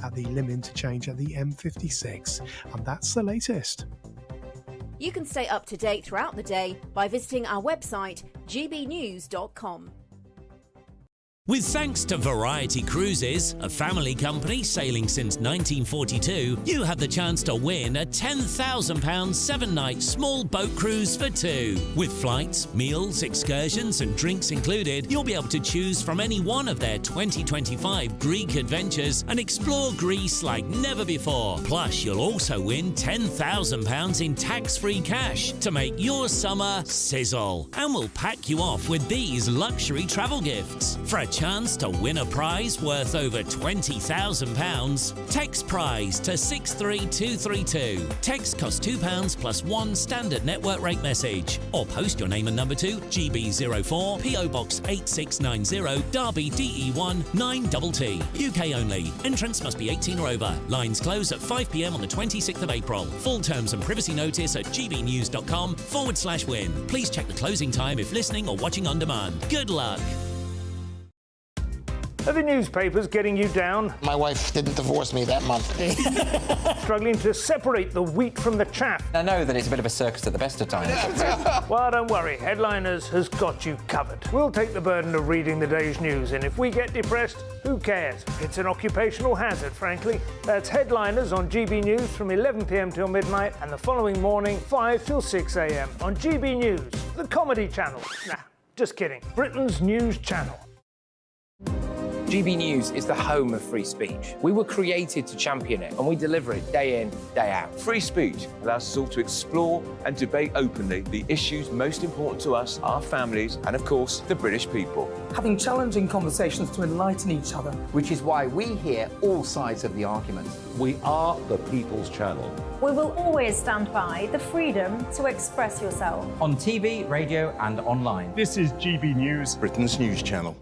at the Lim interchange at the M56. And that's the latest. You can stay up to date throughout the day by visiting our website, gbnews.com. With thanks to Variety Cruises, a family company sailing since 1942, you have the chance to win a £10,000 7-night small boat cruise for two. With flights, meals, excursions and drinks included, you'll be able to choose from any one of their 2025 Greek adventures and explore Greece like never before. Plus, you'll also win £10,000 in tax-free cash to make your summer sizzle. And we'll pack you off with these luxury travel gifts. For a chance to win a prize worth over £20,000, text prize to 63232. Text costs £2 plus one standard network rate message. Or post your name and number to GB04 PO Box 8690 Derby DE1 9TT. UK only. Entrance must be 18 or over. Lines close at 5 p.m. on the 26th of April. Full terms and privacy notice at gbnews.com/win. Please check the closing time if listening or watching on demand. Good luck. Are the newspapers getting you down? My wife didn't divorce me that month. Struggling to separate the wheat from the chaff? I know that it's a bit of a circus at the best of times. Well, don't worry. Headliners has got you covered. We'll take the burden of reading the day's news, and if we get depressed, who cares? It's an occupational hazard, frankly. That's Headliners on GB News from 11 p.m. till midnight, and the following morning, 5 till 6 a.m. on GB News, the comedy channel. Nah, just kidding. Britain's news channel. GB News is the home of free speech. We were created to champion it, and we deliver it day in, day out. Free speech allows us all to explore and debate openly the issues most important to us, our families, and of course, the British people. Having challenging conversations to enlighten each other. Which is why we hear all sides of the argument. We are the People's Channel. We will always stand by the freedom to express yourself. On TV, radio and online. This is GB News, Britain's news channel.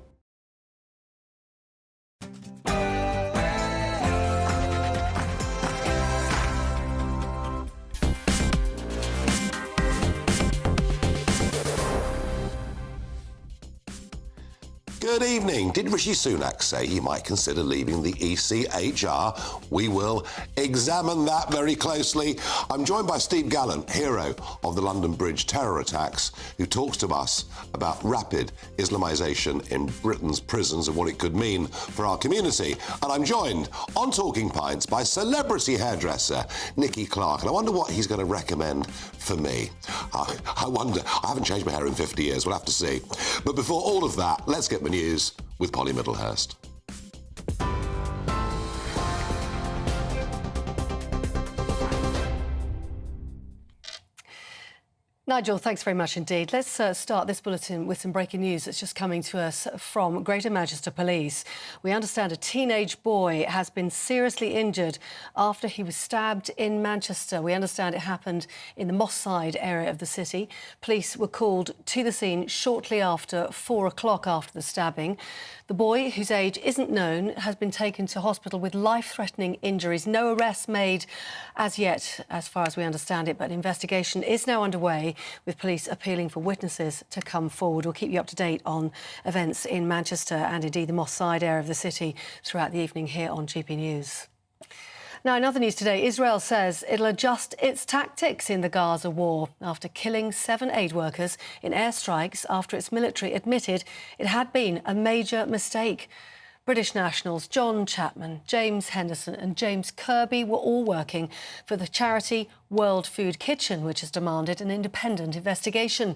Good evening. Did Rishi Sunak say he might consider leaving the ECHR? We will examine that very closely. I'm joined by Steve Gallant, hero of the London Bridge terror attacks, who talks to us about rapid Islamisation in Britain's prisons and what it could mean for our community. And I'm joined on Talking Pints by celebrity hairdresser Nicky Clark. And I wonder what he's going to recommend for me. I wonder. I haven't changed my hair in 50 years. We'll have to see. But before all of that, let's get the news with Polly Middlehurst. Nigel, thanks very much indeed. Let's start this bulletin with some breaking news that's just coming to us from Greater Manchester Police. We understand a teenage boy has been seriously injured after he was stabbed in Manchester. We understand it happened in the Moss Side area of the city. Police were called to the scene shortly after 4 o'clock after the stabbing. The boy, whose age isn't known, has been taken to hospital with life-threatening injuries. No arrests made as yet, as far as we understand it, but an investigation is now underway, with police appealing for witnesses to come forward. We'll keep you up to date on events in Manchester and indeed the Moss Side area of the city throughout the evening here on GB News. Now, in other news today, Israel says it'll adjust its tactics in the Gaza war after killing 7 aid workers in airstrikes after its military admitted it had been a major mistake. British nationals John Chapman, James Henderson and James Kirby were all working for the charity World Food Kitchen, which has demanded an independent investigation.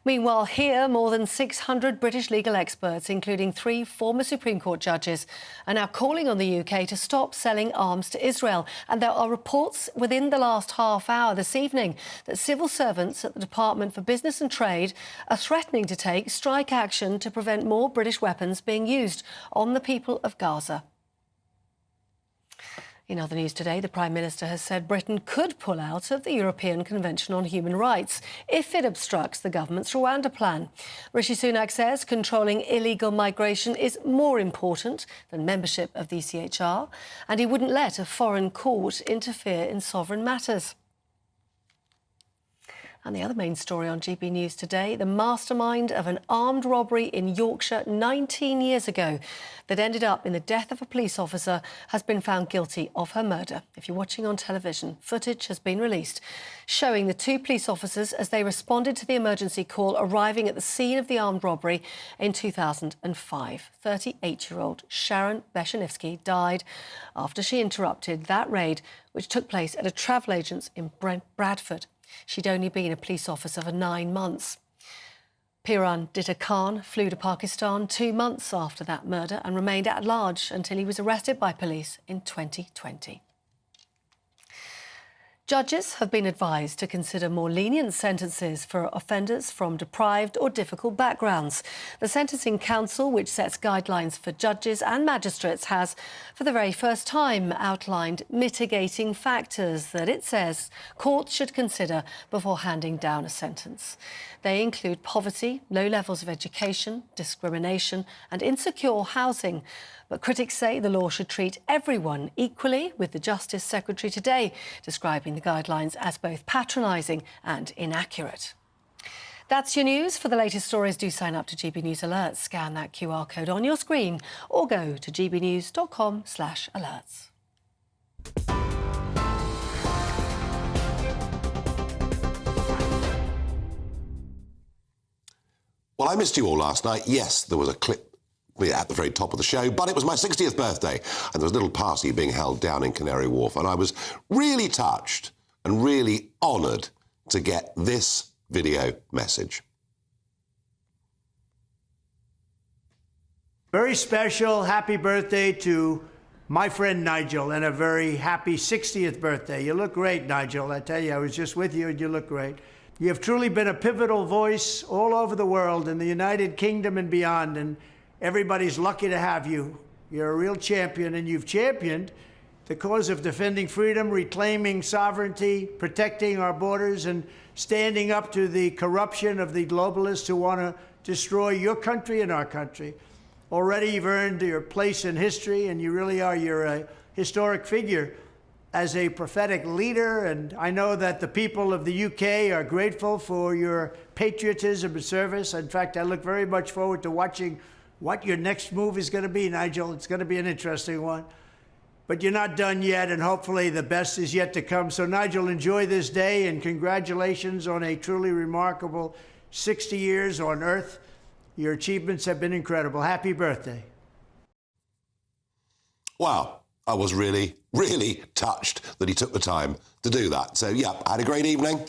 Meanwhile, here, more than 600 British legal experts, including 3 former Supreme Court judges, are now calling on the UK to stop selling arms to Israel. And there are reports within the last half hour this evening that civil servants at the Department for Business and Trade are threatening to take strike action to prevent more British weapons being used on the people of Gaza. In other news today, the Prime Minister has said Britain could pull out of the European Convention on Human Rights if it obstructs the government's Rwanda plan. Rishi Sunak says controlling illegal migration is more important than membership of the ECHR, and he wouldn't let a foreign court interfere in sovereign matters. And the other main story on GB News today, the mastermind of an armed robbery in Yorkshire 19 years ago that ended up in the death of a police officer has been found guilty of her murder. If you're watching on television, footage has been released showing the two police officers as they responded to the emergency call arriving at the scene of the armed robbery in 2005. 38-year-old Sharon Beshanivsky died after she interrupted that raid, which took place at a travel agent's in Bradford. She'd only been a police officer for 9 months. Piran Ditta Khan flew to Pakistan 2 months after that murder and remained at large until he was arrested by police in 2020. Judges have been advised to consider more lenient sentences for offenders from deprived or difficult backgrounds. The Sentencing Council, which sets guidelines for judges and magistrates, has, for the very first time, outlined mitigating factors that it says courts should consider before handing down a sentence. They include poverty, low levels of education, discrimination and insecure housing. But critics say the law should treat everyone equally, with the Justice Secretary today describing the guidelines as both patronising and inaccurate. That's your news. For the latest stories, do sign up to GB News Alerts. Scan that QR code on your screen or go to gbnews.com/alerts. Well, I missed you all last night. Yes, there was a clip at the very top of the show, but it was my 60th birthday and there was a little party being held down in Canary Wharf, and I was really touched and really honoured to get this video message. Very special happy birthday to my friend Nigel, and a very happy 60th birthday. You look great, Nigel. I tell you, I was just with you and you look great. You have truly been a pivotal voice all over the world, in the United Kingdom and beyond, and everybody's lucky to have you. You're a real champion, and you've championed the cause of defending freedom, reclaiming sovereignty, protecting our borders, and standing up to the corruption of the globalists who want to destroy your country and our country. Already you've earned your place in history, and you really are. You're a historic figure as a prophetic leader, and I know that the people of the UK are grateful for your patriotism and service. In fact, I look very much forward to watching what your next move is going to be, Nigel. It's going to be an interesting one. But you're not done yet, and hopefully the best is yet to come. So, Nigel, enjoy this day, and congratulations on a truly remarkable 60 years on Earth. Your achievements have been incredible. Happy birthday. Wow. I was really, really touched that he took the time to do that. So, yeah, I had a great evening.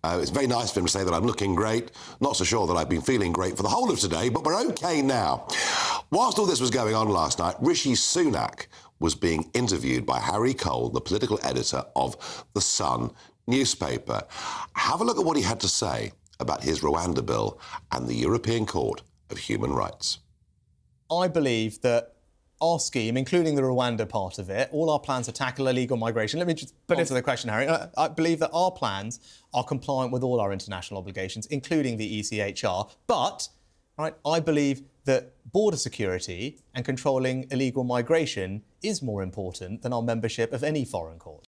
It's very nice for him to say that I'm looking great. Not so sure that I've been feeling great for the whole of today, but we're OK now. Whilst all this was going on last night, Rishi Sunak was being interviewed by Harry Cole, the political editor of The Sun newspaper. Have a look at what he had to say about his Rwanda bill and the European Court of Human Rights. I believe that our scheme, including the Rwanda part of it, all our plans to tackle illegal migration. Let me just answer the question, Harry. I believe that our plans are compliant with all our international obligations, including the ECHR. But I believe that border security and controlling illegal migration is more important than our membership of any foreign court.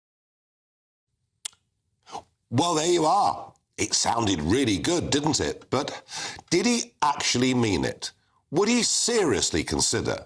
Well, there you are. It sounded really good, didn't it? But did he actually mean it? Would he seriously consider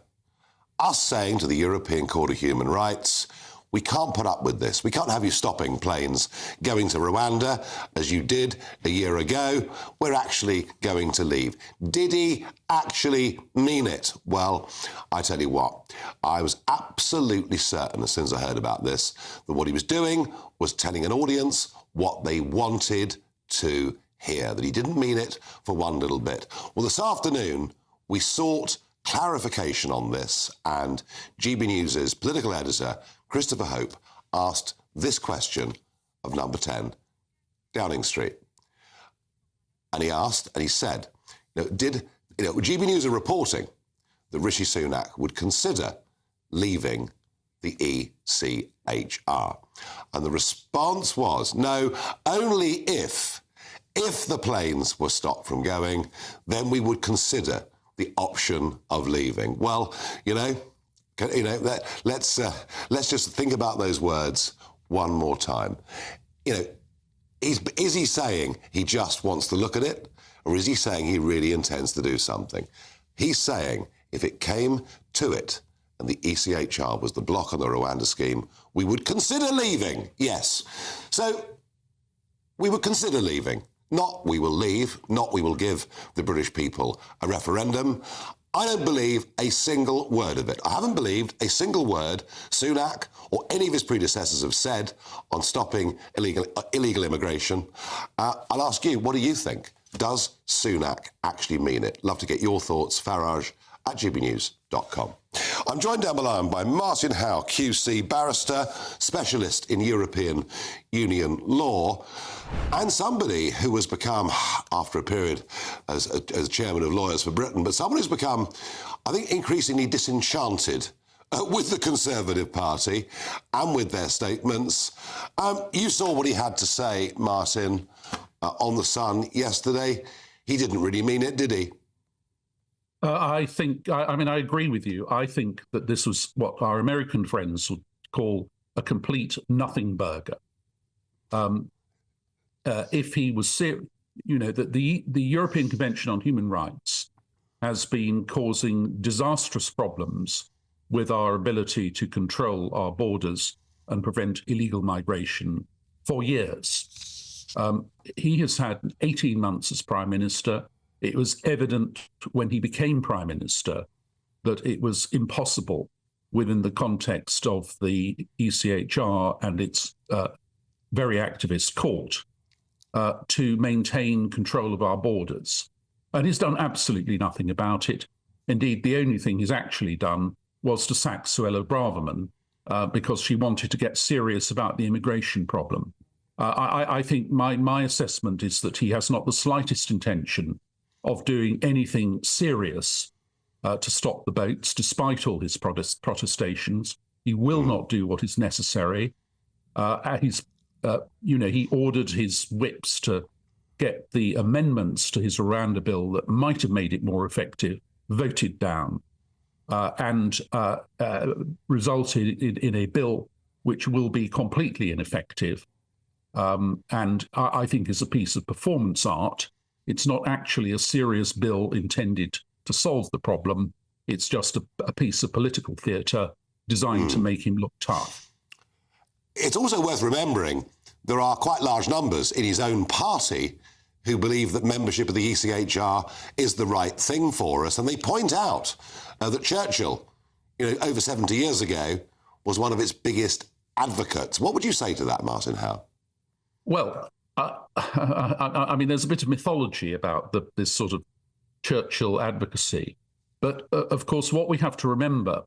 us saying to the European Court of Human Rights, we can't put up with this. We can't have you stopping planes going to Rwanda, as you did a year ago. We're actually going to leave. Did he actually mean it? Well, I tell you what, I was absolutely certain as soon as I heard about this that what he was doing was telling an audience what they wanted to hear, that he didn't mean it for one little bit. Well, this afternoon, we sought clarification on this, and GB News' political editor, Christopher Hope, asked this question of Number 10, Downing Street. And he asked, and he said, GB News are reporting that Rishi Sunak would consider leaving the ECHR. And the response was, no, only if the planes were stopped from going, then we would consider the option of leaving. Well, let's just think about those words one more time. Is he saying he just wants to look at it, or is he saying he really intends to do something? He's saying if it came to it and the ECHR was the block on the Rwanda scheme, we would consider leaving. Yes. So we would consider leaving. Not we will leave, not we will give the British people a referendum. I don't believe a single word of it. I haven't believed a single word Sunak or any of his predecessors have said on stopping illegal immigration. I'll ask you, what do you think? Does Sunak actually mean it? Love to get your thoughts. Farage at gbnews.com. I'm joined down the line by Martin Howe, QC barrister, specialist in European Union law, and somebody who has become, after a period as chairman of Lawyers for Britain, but someone who's become, I think, increasingly disenchanted with the Conservative Party and with their statements. You saw what he had to say, Martin, on The Sun yesterday. He didn't really mean it, did he? I think, I mean, I agree with you. I think that this was what our American friends would call a complete nothing burger. If he was, you know, that the European Convention on Human Rights has been causing disastrous problems with our ability to control our borders and prevent illegal migration for years. He has had 18 months as Prime Minister. It was evident when he became Prime Minister that it was impossible within the context of the ECHR and its very activist court to maintain control of our borders. And he's done absolutely nothing about it. Indeed, the only thing he's actually done was to sack Suella Braverman because she wanted to get serious about the immigration problem. I think my assessment is that he has not the slightest intention of doing anything serious to stop the boats, despite all his protestations. He will not do what is necessary. He ordered his whips to get the amendments to his Rwanda bill that might have made it more effective voted down and resulted in a bill which will be completely ineffective and I think is a piece of performance art. It's not actually a serious bill intended to solve the problem. It's just a piece of political theatre designed to make him look tough. It's also worth remembering there are quite large numbers in his own party who believe that membership of the ECHR is the right thing for us. And they point out that Churchill, over 70 years ago, was one of its biggest advocates. What would you say to that, Martin Howe? Well, I mean, there's a bit of mythology about this sort of Churchill advocacy. But, of course, what we have to remember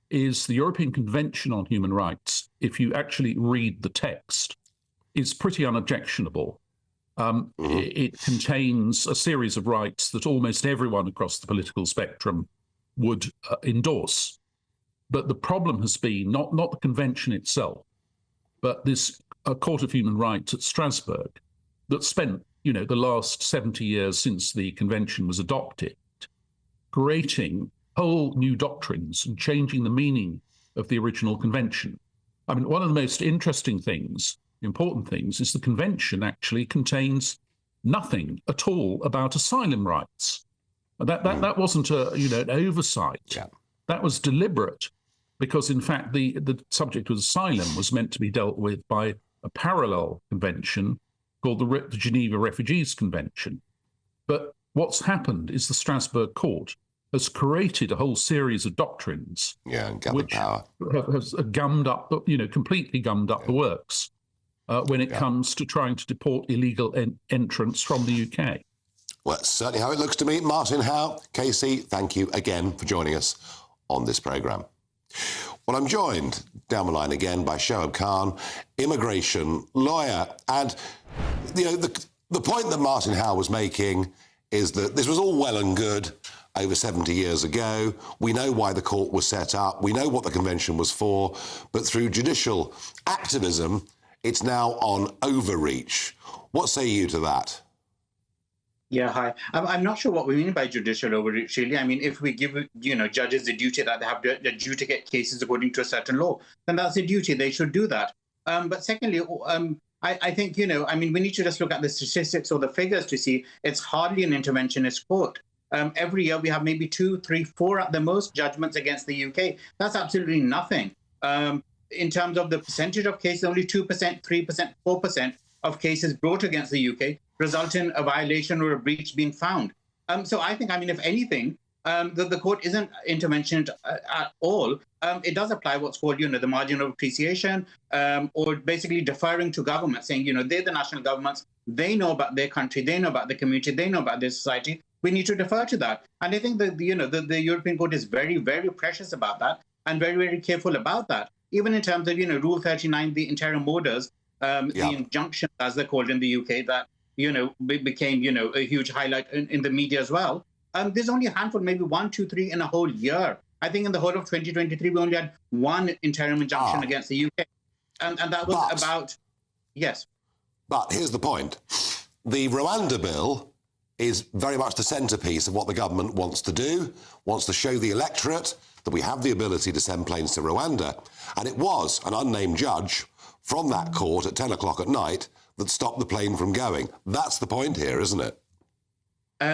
is the European Convention on Human Rights, if you actually read the text, is pretty unobjectionable. It contains a series of rights that almost everyone across the political spectrum would endorse. But the problem has been not the convention itself, but this Court of Human Rights at Strasbourg that spent, the last 70 years since the convention was adopted, creating whole new doctrines and changing the meaning of the original convention. I mean, one of the most interesting things, important things, is the convention actually contains nothing at all about asylum rights. That wasn't an oversight. Yeah. That was deliberate, because in fact the subject of asylum was meant to be dealt with by a parallel convention called the Geneva Refugees Convention. But what's happened is the Strasbourg Court has created a whole series of doctrines which has gummed up, completely gummed up the works when it comes to trying to deport illegal entrants from the UK. Well, that's certainly how it looks to me. Martin Howe, KC, thank you again for joining us on this programme. Well, I'm joined down the line again by Shoaib Khan, immigration lawyer. And, the point that Martin Howe was making is that this was all well and good over 70 years ago. We know why the court was set up. We know what the convention was for. But through judicial activism, it's now on overreach. What say you to that? Yeah, hi. I'm not sure what we mean by judicial overreach, really. I mean, if we give, judges the duty that they have to adjudicate cases according to a certain law, then that's a duty. They should do that. But secondly, I think, we need to just look at the statistics or the figures to see it's hardly an interventionist court. Every year we have maybe 2, 3, 4 at the most judgments against the UK. That's absolutely nothing. In terms of the percentage of cases, only 2%, 3%, 4% of cases brought against the UK result in a violation or a breach being found. So I think, if anything, the court isn't interventionist at all. It does apply what's called, the margin of appreciation, or basically deferring to government, saying, they're the national governments, they know about their country, they know about the community, they know about their society. We need to defer to that. And I think that, the European Court is very, very precious about that and very, very careful about that. Even in terms of, Rule 39, the interim orders, the injunctions, as they're called in the UK, that, became, a huge highlight in the media as well. There's only a handful, maybe 1, 2, 3 in a whole year. I think in the whole of 2023, we only had one interim injunction against the UK. And that was about, yes. But here's the point. The Rwanda bill is very much the centrepiece of what the government wants to do, wants to show the electorate that we have the ability to send planes to Rwanda. And it was an unnamed judge from that court at 10 o'clock at night that stopped the plane from going. That's the point here, isn't it?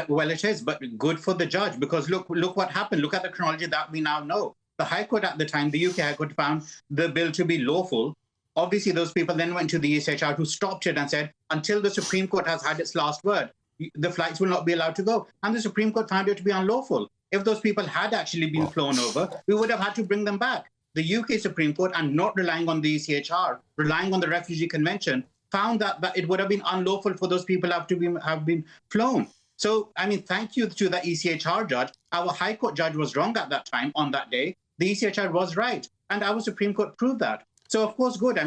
Well, it is, but good for the judge, because look what happened. Look at the chronology that we now know. The High Court at the time, the UK High Court, found the bill to be lawful. Obviously, those people then went to the ECHR, who stopped it and said, until the Supreme Court has had its last word, the flights will not be allowed to go. And the Supreme Court found it to be unlawful. If those people had actually been flown over, we would have had to bring them back. The UK Supreme Court, and not relying on the ECHR, relying on the Refugee Convention, found that it would have been unlawful for those people to have been flown. So, thank you to the ECHR judge. Our High Court judge was wrong at that time, on that day. The ECHR was right. And our Supreme Court proved that. So, of course, good.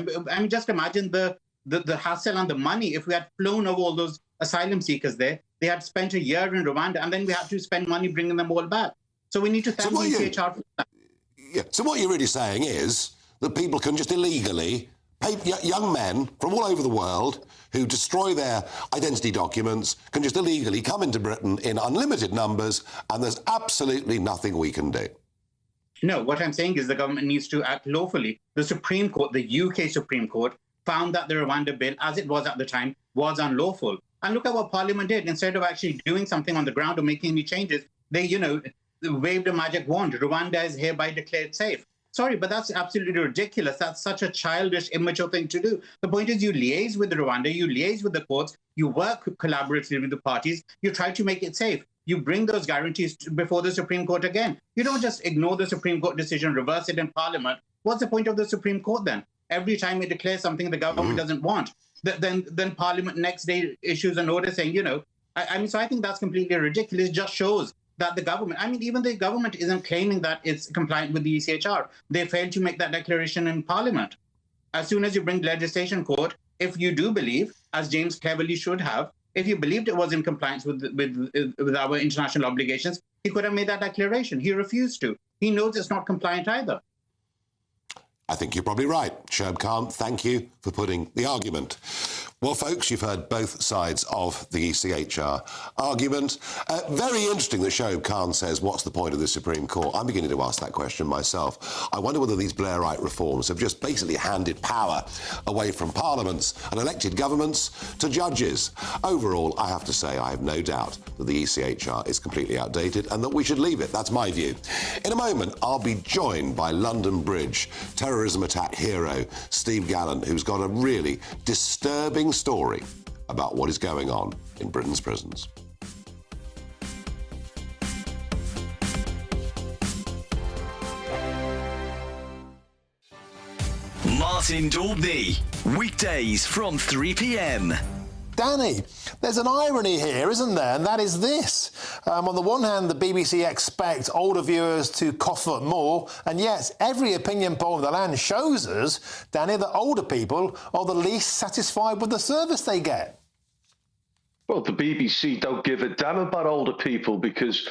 Just imagine the hassle and the money. If we had flown over all those asylum seekers there, they had spent a year in Rwanda, and then we had to spend money bringing them all back. So we need to thank the ECHR for that. Yeah. So what you're really saying is that people can just illegally pay, young men from all over the world who destroy their identity documents can just illegally come into Britain in unlimited numbers, and there's absolutely nothing we can do. No, what I'm saying is the government needs to act lawfully. The Supreme Court, the UK Supreme Court, found that the Rwanda bill, as it was at the time, was unlawful. And look at what Parliament did. Instead of actually doing something on the ground or making any changes, they, waved a magic wand. Rwanda is hereby declared safe. Sorry, but that's absolutely ridiculous. That's such a childish, immature thing to do. The point is, you liaise with Rwanda, you liaise with the courts, you work collaboratively with the parties, you try to make it safe. You bring those guarantees before the Supreme Court again. You don't just ignore the Supreme Court decision, reverse it in Parliament. What's the point of the Supreme Court then? Every time it declares something the government doesn't want, then Parliament next day issues an order saying, so I think that's completely ridiculous. It just shows that the government, even the government isn't claiming that it's compliant with the ECHR. They failed to make that declaration in Parliament. As soon as you bring legislation court, if you do believe, as James cleverly should have, if you believed it was in compliance with our international obligations, he could have made that declaration. He refused to. He knows it's not compliant either. I think you're probably right. Shoaib Khan, thank you for putting the argument. Well, folks, you've heard both sides of the ECHR argument. Very interesting that Shoaib Khan says, what's the point of the Supreme Court? I'm beginning to ask that question myself. I wonder whether these Blairite reforms have just basically handed power away from parliaments and elected governments to judges. Overall, I have to say I have no doubt that the ECHR is completely outdated and that we should leave it. That's my view. In a moment, I'll be joined by London Bridge terrorism attack hero Steve Gallant, who's got a really disturbing story about what is going on in Britain's prisons. Martin Daubney, weekdays from 3 p.m. Danny, there's an irony here, isn't there? And that is this. On the one hand, the BBC expect older viewers to cough up more, and yet every opinion poll in the land shows us, Danny, that older people are the least satisfied with the service they get. Well, the BBC don't give a damn about older people because,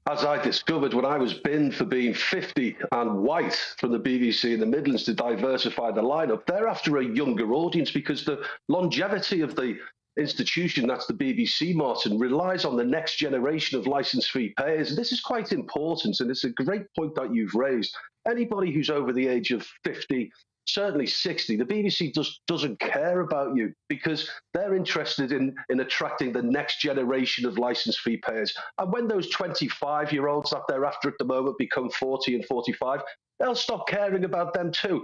as I discovered when I was binned for being 50 and white from the BBC in the Midlands to diversify the lineup, they're after a younger audience because the longevity of the institution, that's the BBC, Martin, relies on the next generation of licence fee payers. And this is quite important, and it's a great point that you've raised. Anybody who's over the age of 50 certainly 60, the BBC just doesn't care about you because they're interested in attracting the next generation of licence fee payers. And when those 25-year-olds that they're after at the moment become 40 and 45, they'll stop caring about them too.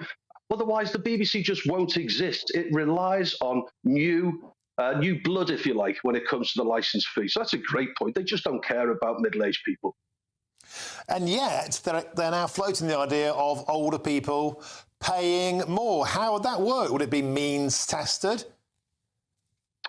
Otherwise, the BBC just won't exist. It relies on new blood, if you like, when it comes to the licence fee. So that's a great point. They just don't care about middle-aged people. And yet, they're now floating the idea of older people paying more. How would that work? Would it be means tested?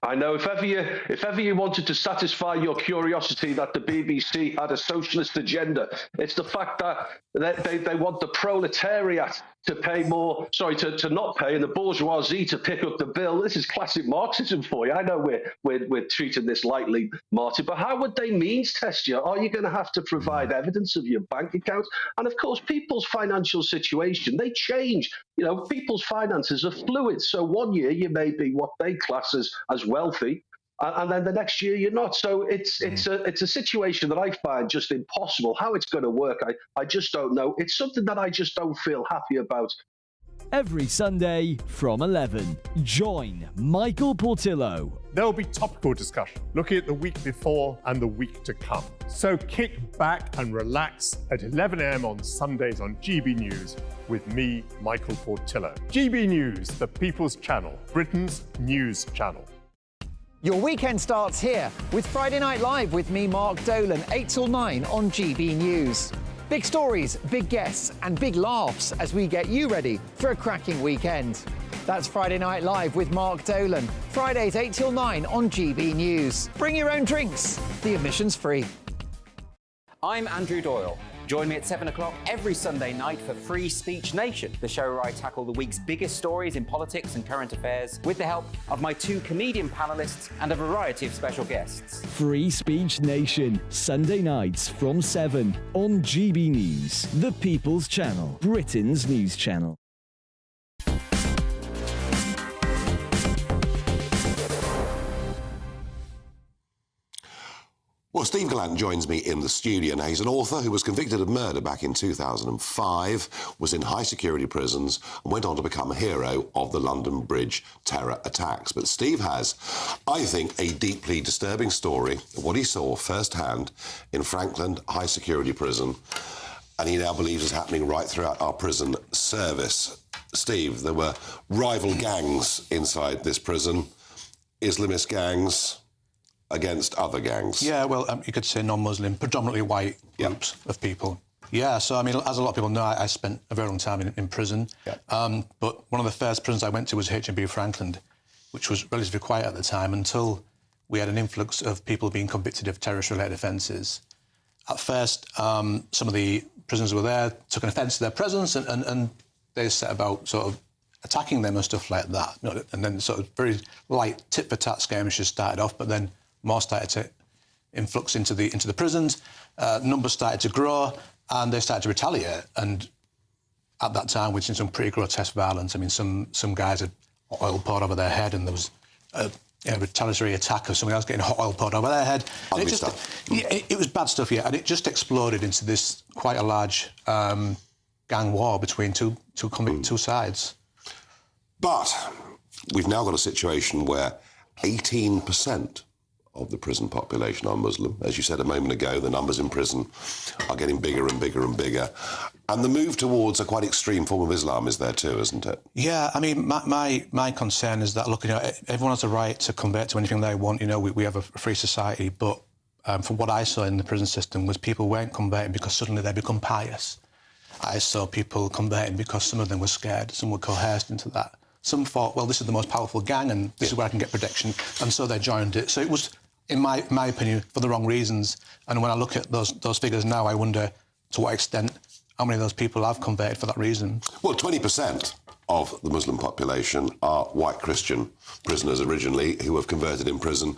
I know if ever you wanted to satisfy your curiosity that the BBC had a socialist agenda, it's the fact that they want the proletariat to pay more, to not pay, and the bourgeoisie to pick up the bill. This is classic Marxism for you. I know we're treating this lightly, Martin, but how would they means test you? Are you going to have to provide evidence of your bank account? And of course, people's financial situation, they change. You know, people's finances are fluid. So one year you may be what they class as wealthy, and then the next year you're not. So it's a situation that I find just impossible. How it's going to work, I just don't know. It's something that I just don't feel happy about. Every Sunday from 11, join Michael Portillo. There'll be topical discussion, looking at the week before and the week to come. So kick back and relax at 11 a.m. on Sundays on GB News with me, Michael Portillo. GB News, the People's Channel, Britain's news channel. Your weekend starts here with Friday Night Live with me, Mark Dolan, 8 till 9 on GB News. Big stories, big guests and big laughs as we get you ready for a cracking weekend. That's Friday Night Live with Mark Dolan. Fridays 8 till 9 on GB News. Bring your own drinks. The admission's free. I'm Andrew Doyle. Join me at 7 o'clock every Sunday night for Free Speech Nation, the show where I tackle the week's biggest stories in politics and current affairs with the help of my 2 comedian panellists and a variety of special guests. Free Speech Nation, Sunday nights from 7 on GB News, the People's Channel, Britain's news channel. Well, Steve Gallant joins me in the studio now. He's an author who was convicted of murder back in 2005, was in high-security prisons and went on to become a hero of the London Bridge terror attacks. But Steve has, I think, a deeply disturbing story of what he saw firsthand in Frankland high-security prison, and he now believes is happening right throughout our prison service. Steve, there were rival gangs inside this prison, Islamist gangs against other gangs. Yeah, well, you could say non-Muslim, predominantly white groups of people. Yeah, so, I mean, as a lot of people know, I spent a very long time in prison. But one of the first prisons I went to was HMP Frankland, which was relatively quiet at the time until we had an influx of people being convicted of terrorist-related offences. At first, some of the prisoners were there, took an offence to their presence, and they set about sort of attacking them and stuff like that. And then sort of very light tit-for-tat skirmishes started off, but then more started to influx into the prisons. Numbers started to grow, and they started to retaliate. And at that time, we'd seen some pretty grotesque violence. I mean, some guys had oil poured over their head, and there was a retaliatory attack of somebody else getting hot oil poured over their head. It was bad stuff, yeah, and it just exploded into this quite a large gang war between two sides. But we've now got a situation where 18% of the prison population are Muslim. As you said a moment ago, the numbers in prison are getting bigger and bigger and bigger. And the move towards a quite extreme form of Islam is there too, isn't it? Yeah, I mean, my concern is that, look, everyone has a right to convert to anything they want. We have a free society, but from what I saw in the prison system was people weren't converting because suddenly they become pious. I saw people converting because some of them were scared, some were coerced into that. Some thought, well, this is the most powerful gang and this is where I can get protection, and so they joined it. So it was, in my opinion, for the wrong reasons. And when I look at those figures now, I wonder to what extent, how many of those people have converted for that reason. Well, 20% of the Muslim population are white Christian prisoners originally who have converted in prison.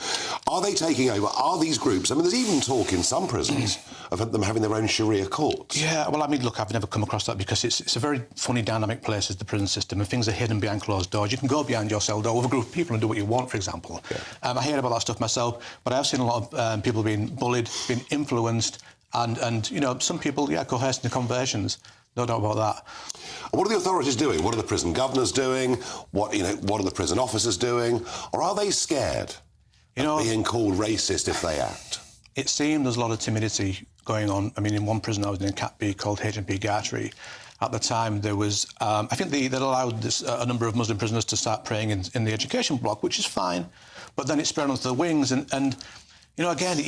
Are they taking over? Are these groups... I mean, there's even talk in some prisons of them having their own Sharia courts. Yeah, well, I mean, look, I've never come across that because it's a very funny, dynamic place, is the prison system, and things are hidden behind closed doors. You can go behind your cell door with a group of people and do what you want, for example. I hear about that stuff myself, but I've seen a lot of people being bullied, being influenced, and some people, coerced into conversions. No doubt about that. What are the authorities doing? What are the prison governors doing? What are the prison officers doing? Or are they scared of being called racist if they act? It seemed there's a lot of timidity going on. I mean, in one prison I was in Cat B called H&P Gartree. At the time, there was, I think they allowed a number of Muslim prisoners to start praying in the education block, which is fine. But then it spread onto the wings, and again,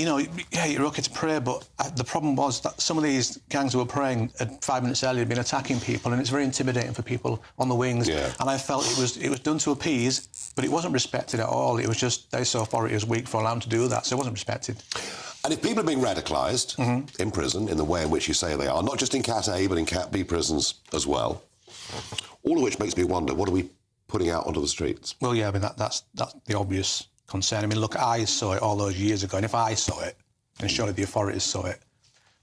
yeah, you're okay to pray, but the problem was that some of these gangs who were praying 5 minutes earlier had been attacking people, and it's very intimidating for people on the wings. Yeah. And I felt it was done to appease, but it wasn't respected at all. It was just they saw authority as weak for allowing them to do that, so it wasn't respected. And if people are being radicalised in prison in the way in which you say they are, not just in Cat A but in Cat B prisons as well, all of which makes me wonder, what are we putting out onto the streets? Well, yeah, I mean, that's the obvious concern. I mean, look, I saw it all those years ago, and if I saw it, then surely the authorities saw it.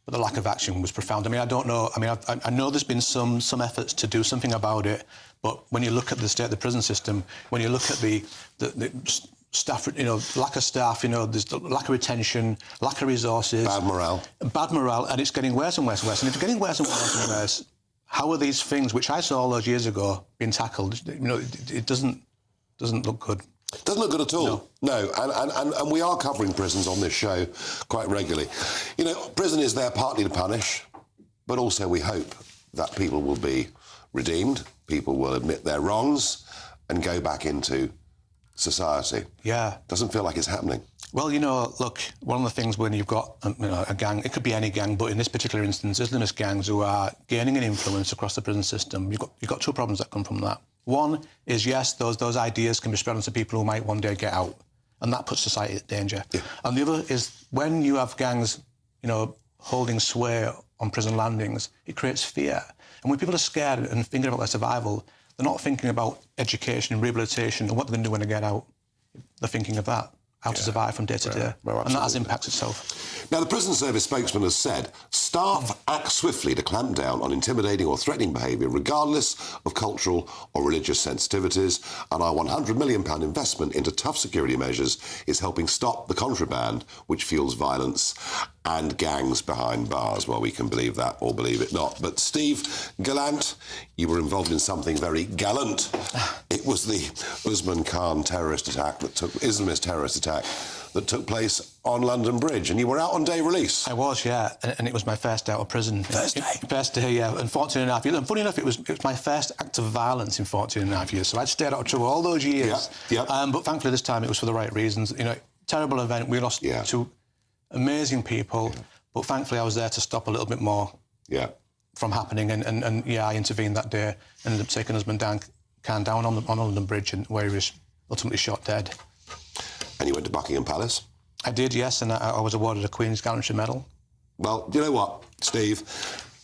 But the lack of action was profound. I mean, I don't know. I mean, I know there's been some efforts to do something about it, but when you look at the state of the prison system, when you look at the staff, lack of staff, there's the lack of retention, lack of resources. Bad morale, and it's getting worse and worse and worse. And if it's getting worse and worse and worse, how are these things, which I saw all those years ago, being tackled? It doesn't look good. Doesn't look good at all. No. And we are covering prisons on this show quite regularly. Prison is there partly to punish, but also we hope that people will be redeemed, people will admit their wrongs and go back into society. Yeah. Doesn't feel like it's happening. Well, look, one of the things when you've got a gang, it could be any gang, but in this particular instance, Islamist gangs who are gaining an influence across the prison system, you've got two problems that come from that. One is, yes, those ideas can be spread onto people who might one day get out, and that puts society at danger. Yeah. And the other is when you have gangs, holding sway on prison landings, it creates fear. And when people are scared and thinking about their survival, they're not thinking about education and rehabilitation and what they're going to do when they get out. They're thinking of that, how to survive from day to day. And that has impacts itself. Now, the prison service spokesman has said staff act swiftly to clamp down on intimidating or threatening behaviour, regardless of cultural or religious sensitivities. And our £100 million investment into tough security measures is helping stop the contraband, which fuels violence and gangs behind bars. Well, we can believe that or believe it not. But Steve Gallant, you were involved in something very gallant. It was the Usman Khan Islamist terrorist attack that took place on London Bridge, and you were out on day release. I was, yeah, and it was my first day out of prison. First day, yeah, and 14 and a half years. And funny enough, it was my first act of violence in 14 and a half years, so I'd stayed out of trouble all those years. Yeah. But thankfully this time it was for the right reasons. Terrible event, we lost two amazing people, but thankfully I was there to stop a little bit more from happening, and I intervened that day, ended up taking husband Khan down on London Bridge, and where he was ultimately shot dead. And you went to Buckingham Palace? I did, yes, and I was awarded a Queen's Gallantry Medal. Well, you know what, Steve?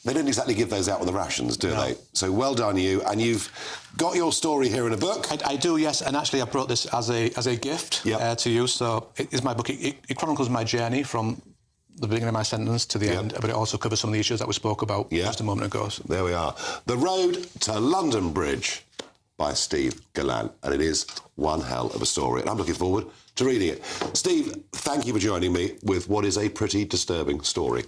They didn't exactly give those out with the rations, do they? So well done, you. And you've got your story here in a book. I do, yes, and actually I brought this as a gift to you. So it is my book. It chronicles my journey from the beginning of my sentence to the end, but it also covers some of the issues that we spoke about just a moment ago. So. There we are. The Road to London Bridge by Steve Gallant, and it is one hell of a story, and I'm looking forward to reading it. Steve, thank you for joining me with what is a pretty disturbing story.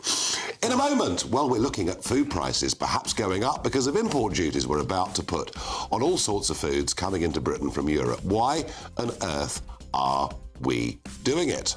In a moment, we're looking at food prices perhaps going up because of import duties we're about to put on all sorts of foods coming into Britain from Europe. Why on earth are we doing it?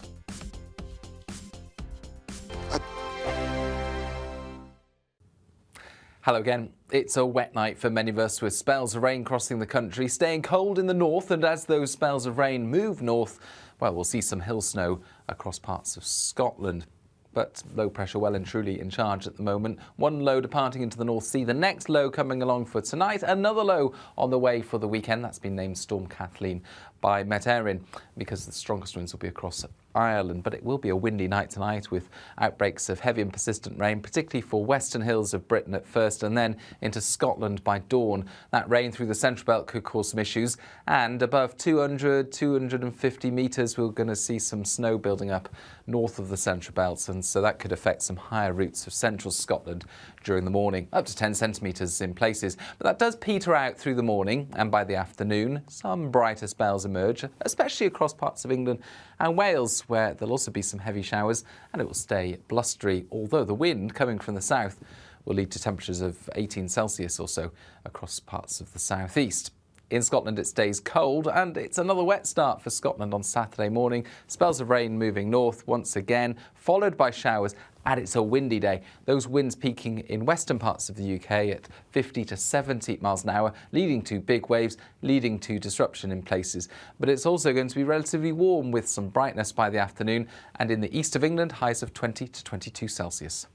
Hello again. It's a wet night for many of us, with spells of rain crossing the country, staying cold in the north, and as those spells of rain move north, we'll see some hill snow across parts of Scotland. But low pressure well and truly in charge at the moment. One low departing into the North Sea, the next low coming along for tonight, another low on the way for the weekend. That's been named Storm Kathleen by Met Éireann because the strongest winds will be across Ireland. But it will be a windy night tonight with outbreaks of heavy and persistent rain, particularly for western hills of Britain at first and then into Scotland by dawn. That rain through the central belt could cause some issues, and above 250 metres we're going to see some snow building up north of the central belt, and so that could affect some higher routes of central Scotland during the morning, up to 10 centimetres in places. But that does peter out through the morning, and by the afternoon some brighter spells emerge, especially across parts of England and Wales, where there'll also be some heavy showers, and it will stay blustery, although the wind coming from the south will lead to temperatures of 18 Celsius or so across parts of the southeast. In Scotland, it stays cold, and it's another wet start for Scotland on Saturday morning. Spells of rain moving north once again, followed by showers, and it's a windy day. Those winds peaking in western parts of the UK at 50 to 70 miles an hour, leading to big waves, leading to disruption in places. But it's also going to be relatively warm with some brightness by the afternoon, and in the east of England, highs of 20 to 22 Celsius.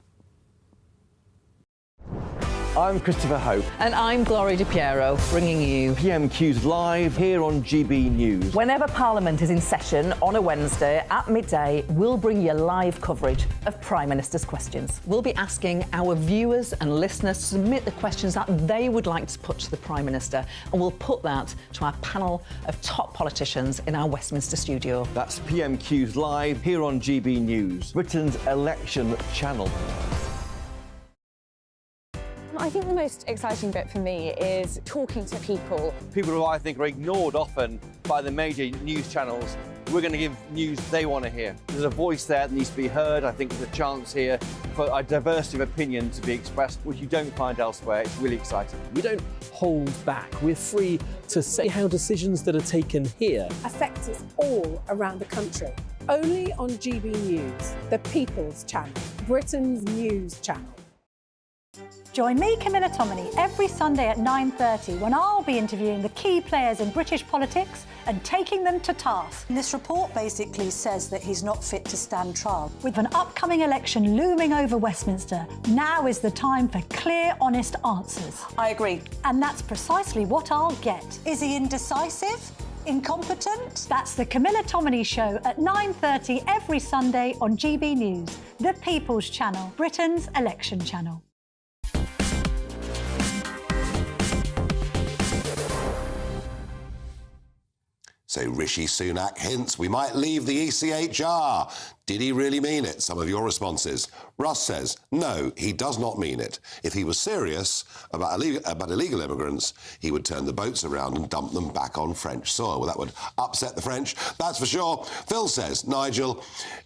I'm Christopher Hope. And I'm Gloria Di Piero, bringing you PMQ's live here on GB News. Whenever Parliament is in session on a Wednesday at midday, we'll bring you live coverage of Prime Minister's questions. We'll be asking our viewers and listeners to submit the questions that they would like to put to the Prime Minister, and we'll put that to our panel of top politicians in our Westminster studio. That's PMQ's live here on GB News, Britain's election channel. I think the most exciting bit for me is talking to people. People who I think are ignored often by the major news channels. We're going to give news they want to hear. There's a voice there that needs to be heard. I think there's a chance here for a diversity of opinion to be expressed, which you don't find elsewhere. It's really exciting. We don't hold back. We're free to say how decisions that are taken here affect us all around the country. Only on GB News, the People's Channel, Britain's news channel. Join me, Camilla Tominey, every Sunday at 9:30 when I'll be interviewing the key players in British politics and taking them to task. This report basically says that he's not fit to stand trial. With an upcoming election looming over Westminster, now is the time for clear, honest answers. I agree. And that's precisely what I'll get. Is he indecisive? Incompetent? That's the Camilla Tominey Show at 9:30 every Sunday on GB News, the People's Channel, Britain's election channel. So Rishi Sunak hints we might leave the ECHR. Did he really mean it? Some of your responses. Russ says, no, he does not mean it. If he was serious about illegal immigrants, he would turn the boats around and dump them back on French soil. Well, that would upset the French, that's for sure. Phil says, Nigel,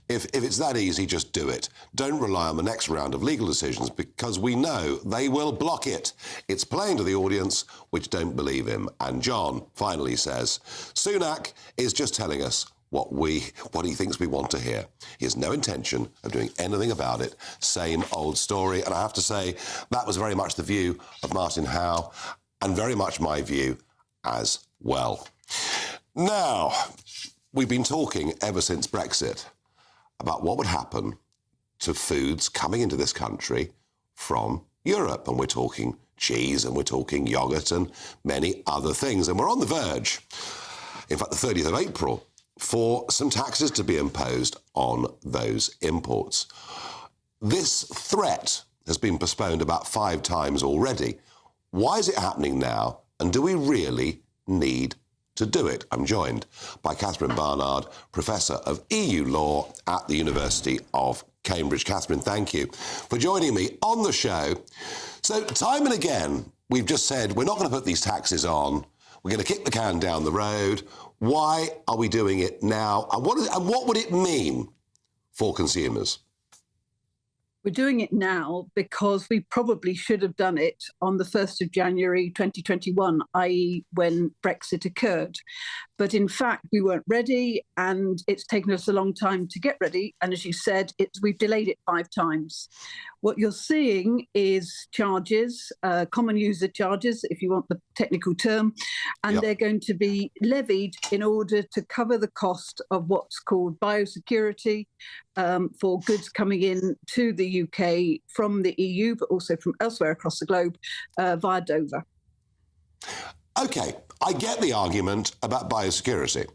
if it's that easy, just do it. Don't rely on the next round of legal decisions because we know they will block it. It's playing to the audience which don't believe him. And John finally says, Sunak is just telling us what he thinks we want to hear. He has no intention of doing anything about it. Same old story. And I have to say, that was very much the view of Martin Howe and very much my view as well. Now, we've been talking ever since Brexit about what would happen to foods coming into this country from Europe. And we're talking cheese and we're talking yoghurt and many other things. And we're on the verge, in fact, the 30th of April, for some taxes to be imposed on those imports. This threat has been postponed about 5 times already. Why is it happening now? And do we really need to do it? I'm joined by Catherine Barnard, Professor of EU Law at the University of Cambridge. Catherine, thank you for joining me on the show. So time and again, we've just said we're not going to put these taxes on. We're going to kick the can down the road. Why are we doing it now? And what would it mean for consumers? We're doing it now because we probably should have done it on the 1st of January 2021, i.e. when Brexit occurred. But in fact, we weren't ready and it's taken us a long time to get ready. And as you said, we've delayed it 5 times. What you're seeing is charges, common user charges, if you want the technical term, and they're going to be levied in order to cover the cost of what's called biosecurity for goods coming in to the UK from the EU, but also from elsewhere across the globe via Dover. OK, I get the argument about biosecurity.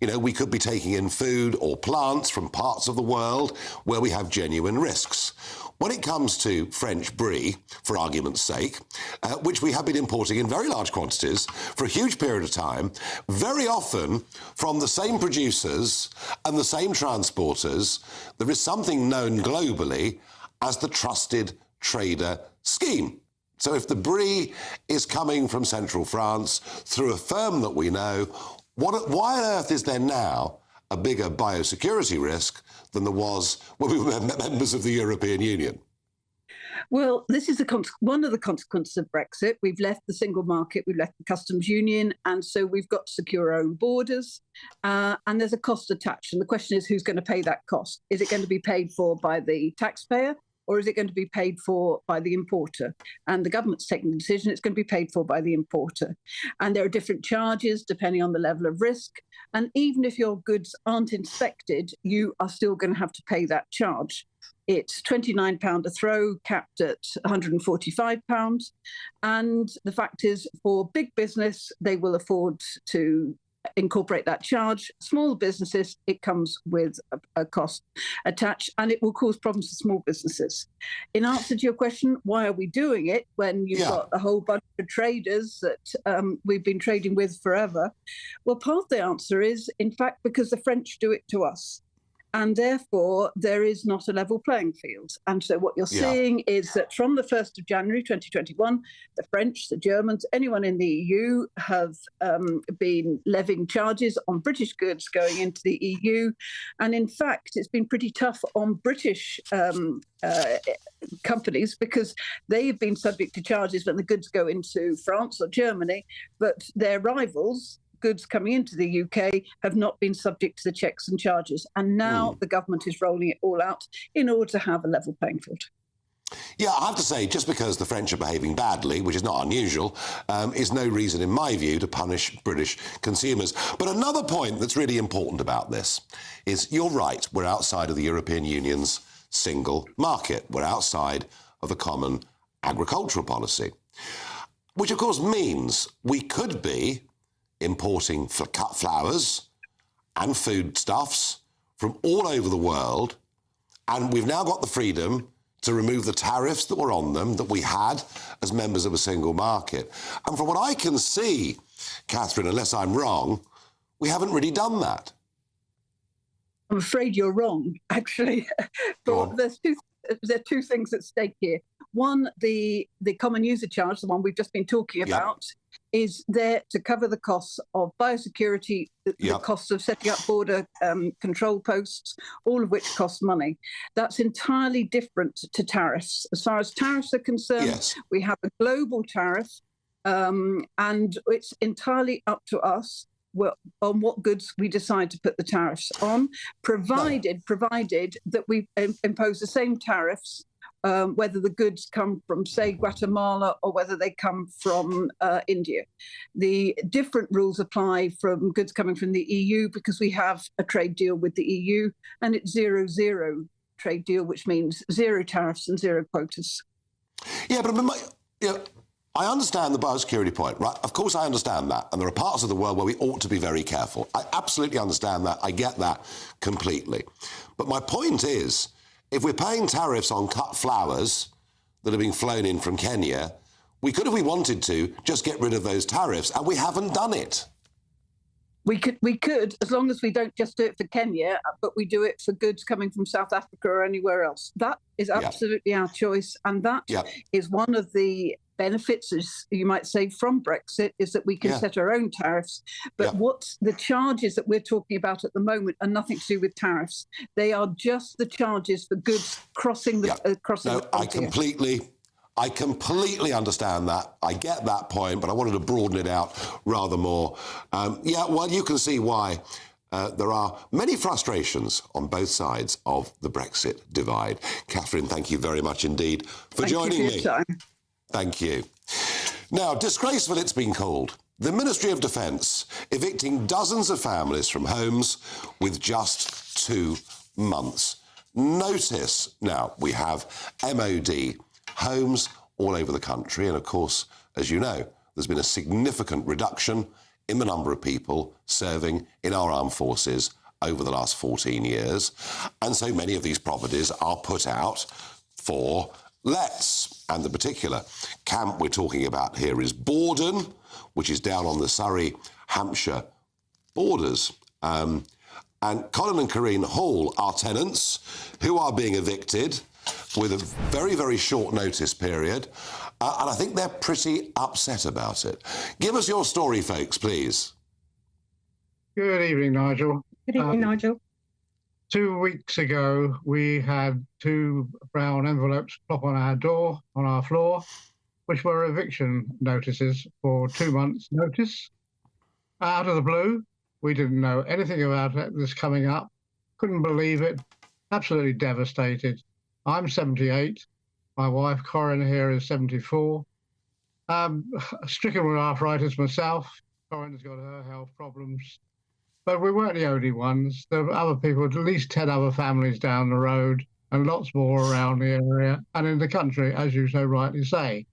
You know, we could be taking in food or plants from parts of the world where we have genuine risks. When it comes to French brie, for argument's sake, which we have been importing in very large quantities for a huge period of time, very often from the same producers and the same transporters, there is something known globally as the trusted trader scheme. So if the brie is coming from central France through a firm that we know, why on earth is there now a bigger biosecurity risk than there was when we were members of the European Union? Well, this is one of the consequences of Brexit. We've left the single market, we've left the customs union, and so we've got to secure our own borders. And there's a cost attached. And the question is, who's going to pay that cost? Is it going to be paid for by the taxpayer, or is it going to be paid for by the importer? And the government's taking the decision it's going to be paid for by the importer. And there are different charges depending on the level of risk. And even if your goods aren't inspected, you are still going to have to pay that charge. It's £29 a throw, capped at £145. And the fact is, for big business, they will afford to incorporate that charge. Small businesses, it comes with a cost attached, and it will cause problems for small businesses. In answer to your question, why are we doing it when you've got a whole bunch of traders that we've been trading with forever? Well, part of the answer is, in fact, because the French do it to us. And therefore, there is not a level playing field. And so what you're seeing is that from the 1st of January 2021, the French, the Germans, anyone in the EU have been levying charges on British goods going into the EU. And in fact, it's been pretty tough on British companies because they've been subject to charges when the goods go into France or Germany, but their rivals, goods coming into the UK, have not been subject to the checks and charges. And now the government is rolling it all out in order to have a level playing field. Yeah, I have to say, just because the French are behaving badly, which is not unusual, is no reason, in my view, to punish British consumers. But another point that's really important about this is, you're right, we're outside of the European Union's single market. We're outside of the common agricultural policy, which, of course, means we could be importing cut flowers and foodstuffs from all over the world, and we've now got the freedom to remove the tariffs that were on them that we had as members of a single market. And from what I can see, Catherine, unless I'm wrong, we haven't really done that. I'm afraid you're wrong, actually. But there are two things at stake here. One, the common user charge, the one we've just been talking about, is there to cover the costs of biosecurity, the costs of setting up border control posts, all of which cost money. That's entirely different to tariffs. As far as tariffs are concerned, we have a global tariff, and it's entirely up to us on what goods we decide to put the tariffs on, provided that we impose the same tariffs whether the goods come from, say, Guatemala or whether they come from India. The different rules apply from goods coming from the EU because we have a trade deal with the EU, and it's 0-0 trade deal, which means zero tariffs and zero quotas. Yeah, but I understand the biosecurity point, right? Of course I understand that. And there are parts of the world where we ought to be very careful. I absolutely understand that. I get that completely. But my point is, if we're paying tariffs on cut flowers that are being flown in from Kenya, we could, if we wanted to, just get rid of those tariffs, and we haven't done it. We could, as long as we don't just do it for Kenya, but we do it for goods coming from South Africa or anywhere else. That is absolutely our choice, and that is one of the benefits, as you might say, from Brexit, is that we can set our own tariffs. But what the charges that we're talking about at the moment are nothing to do with tariffs. They are just the charges for goods crossing the frontier. I completely understand that. I get that point, but I wanted to broaden it out rather more. Well, you can see why there are many frustrations on both sides of the Brexit divide. Catherine, thank you very much indeed for joining me. Thank you. Now, disgraceful it's been called. The Ministry of Defence evicting dozens of families from homes with just 2 months' notice. Now, we have MOD homes all over the country, and of course, as you know, there's been a significant reduction in the number of people serving in our armed forces over the last 14 years, and so many of these properties are put out for lets. And the particular camp we're talking about here is Borden, which is down on the Surrey-Hampshire borders. And Colin and Corinne Hall are tenants who are being evicted with a very, very short notice period. And I think they're pretty upset about it. Give us your story, folks, please. Good evening, Nigel. Good evening, Nigel. 2 weeks ago, we had 2 brown envelopes plop on our door, on our floor, which were eviction notices for 2 months' notice. Out of the blue, we didn't know anything about this coming up. Couldn't believe it. Absolutely devastated. I'm 78. My wife, Corinne, here is 74. Stricken with arthritis myself. Corinne's got her health problems. But we weren't the only ones. There were other people, at least 10 other families down the road, and lots more around the area and in the country, as you so rightly say.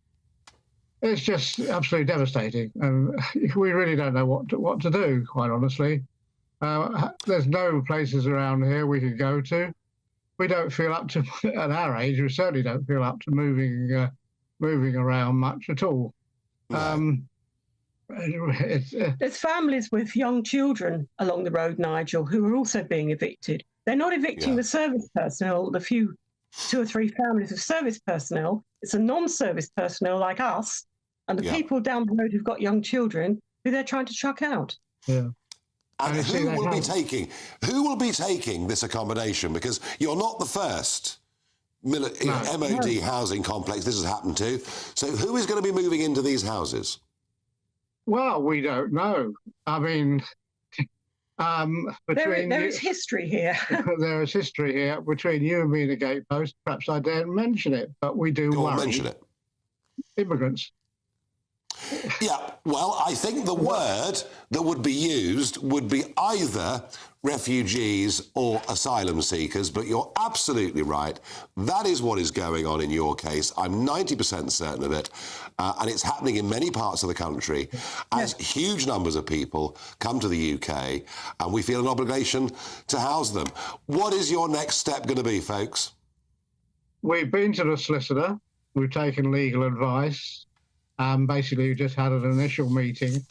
It's just absolutely devastating, and we really don't know what to do, quite honestly. There's no places around here we can go to. We don't feel up to, at our age, we certainly don't feel up to moving around much at all. There's families with young children along the road, Nigel, who are also being evicted. They're not evicting the service personnel, the few 2 or 3 families of service personnel. It's a non-service personnel like us and the people down the road who've got young children who they're trying to chuck out. Yeah. And who will be taking this accommodation? Because you're not the first MOD housing complex this has happened to. So who is going to be moving into these houses? Well, we don't know. I mean, there is history here. There is history here between you and me and the gatepost. Perhaps I daren't mention it, but we do worry. Mention it. Immigrants. Yeah, well, I think the word that would be used would be either refugees or asylum seekers, but you're absolutely right. That is what is going on in your case. I'm 90% certain of it, and it's happening in many parts of the country as huge numbers of people come to the UK, and we feel an obligation to house them. What is your next step going to be, folks? We've been to the solicitor. We've taken legal advice. Basically, we just had an initial meeting.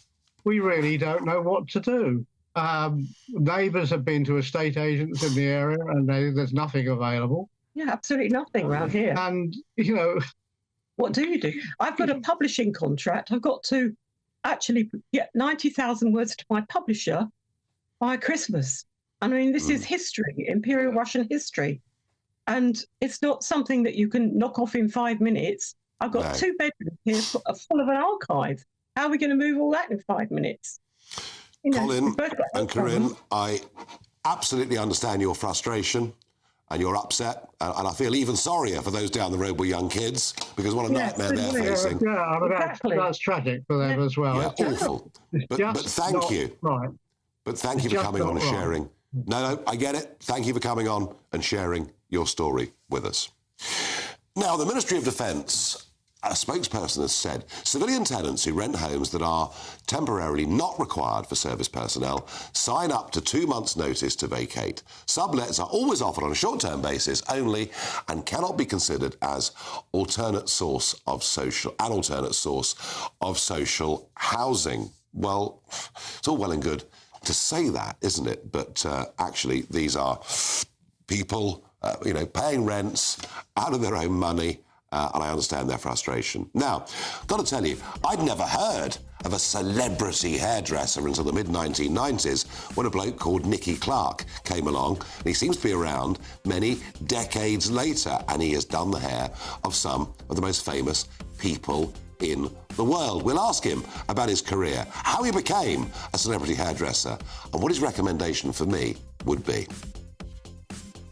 We really don't know what to do. Neighbours have been to estate agents in the area and there's nothing available. Yeah, absolutely nothing around here. And, you know... What do you do? I've got a publishing contract. I've got to actually get 90,000 words to my publisher by Christmas. I mean, this is history, Imperial Russian history. And it's not something that you can knock off in 5 minutes. I've got 2 bedrooms here full of an archive. How are we going to move all that in 5 minutes? You know, Colin and Corinne, I absolutely understand your frustration and you're upset, and I feel even sorrier for those down the road with young kids, because what a nightmare they're facing. Yeah, I mean, that's tragic for them as well. Yeah, awful. But thank you. Right. But thank you for coming on and sharing. No, I get it. Thank you for coming on and sharing your story with us. Now, the Ministry of Defence, a spokesperson has said, civilian tenants who rent homes that are temporarily not required for service personnel sign up to 2 months' notice to vacate. Sublets are always offered on a short-term basis only and cannot be considered as an alternate source of social housing. Well, it's all well and good to say that, isn't it? But actually, these are people paying rents out of their own money, and I understand their frustration. Now, got to tell you, I'd never heard of a celebrity hairdresser until the mid-1990s when a bloke called Nicky Clark came along, and he seems to be around many decades later, and he has done the hair of some of the most famous people in the world. We'll ask him about his career, how he became a celebrity hairdresser, and what his recommendation for me would be.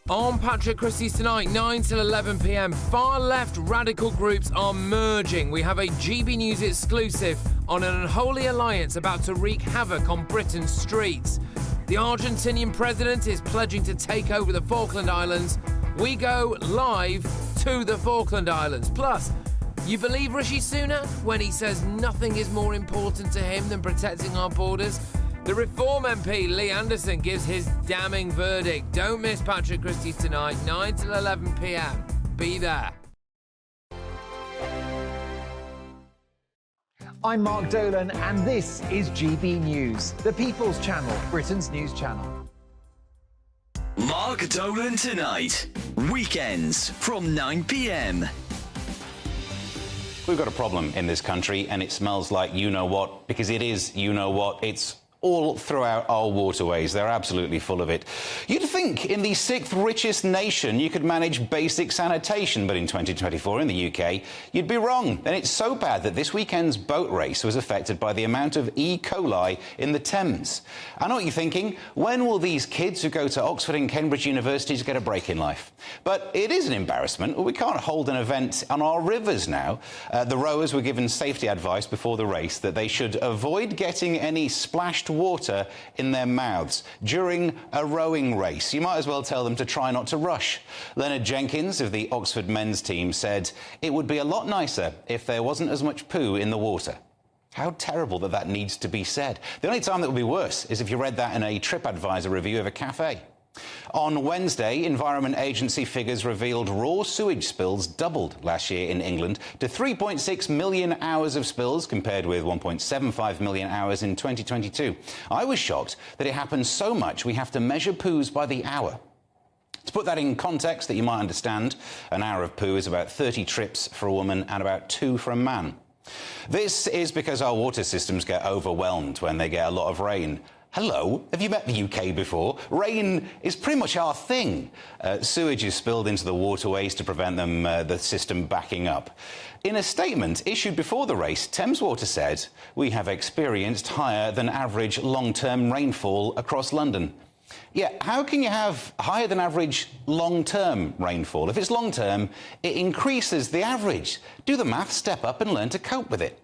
On Patrick Christie's tonight, 9 till 11 p.m, far-left radical groups are merging. We have a GB News exclusive on an unholy alliance about to wreak havoc on Britain's streets. The Argentinian president is pledging to take over the Falkland Islands. We go live to the Falkland Islands. Plus, you believe Rishi Sunak when he says nothing is more important to him than protecting our borders? The Reform MP, Lee Anderson, gives his damning verdict. Don't miss Patrick Christie's tonight, 9 till 11 p.m. Be there. I'm Mark Dolan, and this is GB News, the People's Channel, Britain's news channel. Mark Dolan tonight, weekends from 9 p.m. We've got a problem in this country, and it smells like you-know-what, because it is you-know-what. It's all throughout our waterways. They're absolutely full of it. You'd think in the 6th richest nation you could manage basic sanitation, but in 2024 in the UK, you'd be wrong. And it's so bad that this weekend's boat race was affected by the amount of E. coli in the Thames. I know what you're thinking. When will these kids who go to Oxford and Cambridge universities get a break in life? But it is an embarrassment. We can't hold an event on our rivers now. The rowers were given safety advice before the race that they should avoid getting any splashed water in their mouths during a rowing race. You might as well tell them to try not to rush. Leonard Jenkins of the Oxford men's team said it would be a lot nicer if there wasn't as much poo in the water. How terrible that that needs to be said. The only time that would be worse is if you read that in a TripAdvisor review of a cafe. On Wednesday, Environment Agency figures revealed raw sewage spills doubled last year in England to 3.6 million hours of spills, compared with 1.75 million hours in 2022. I was shocked that it happens so much we have to measure poos by the hour. To put that in context that you might understand, an hour of poo is about 30 trips for a woman and about 2 for a man. This is because our water systems get overwhelmed when they get a lot of rain. Hello, have you met the UK before? Rain is pretty much our thing. Sewage is spilled into the waterways to prevent the system backing up. In a statement issued before the race, Thames Water said, "We have experienced higher than average long-term rainfall across London." Yeah, how can you have higher than average long-term rainfall? If it's long-term, it increases the average. Do the math, step up and learn to cope with it.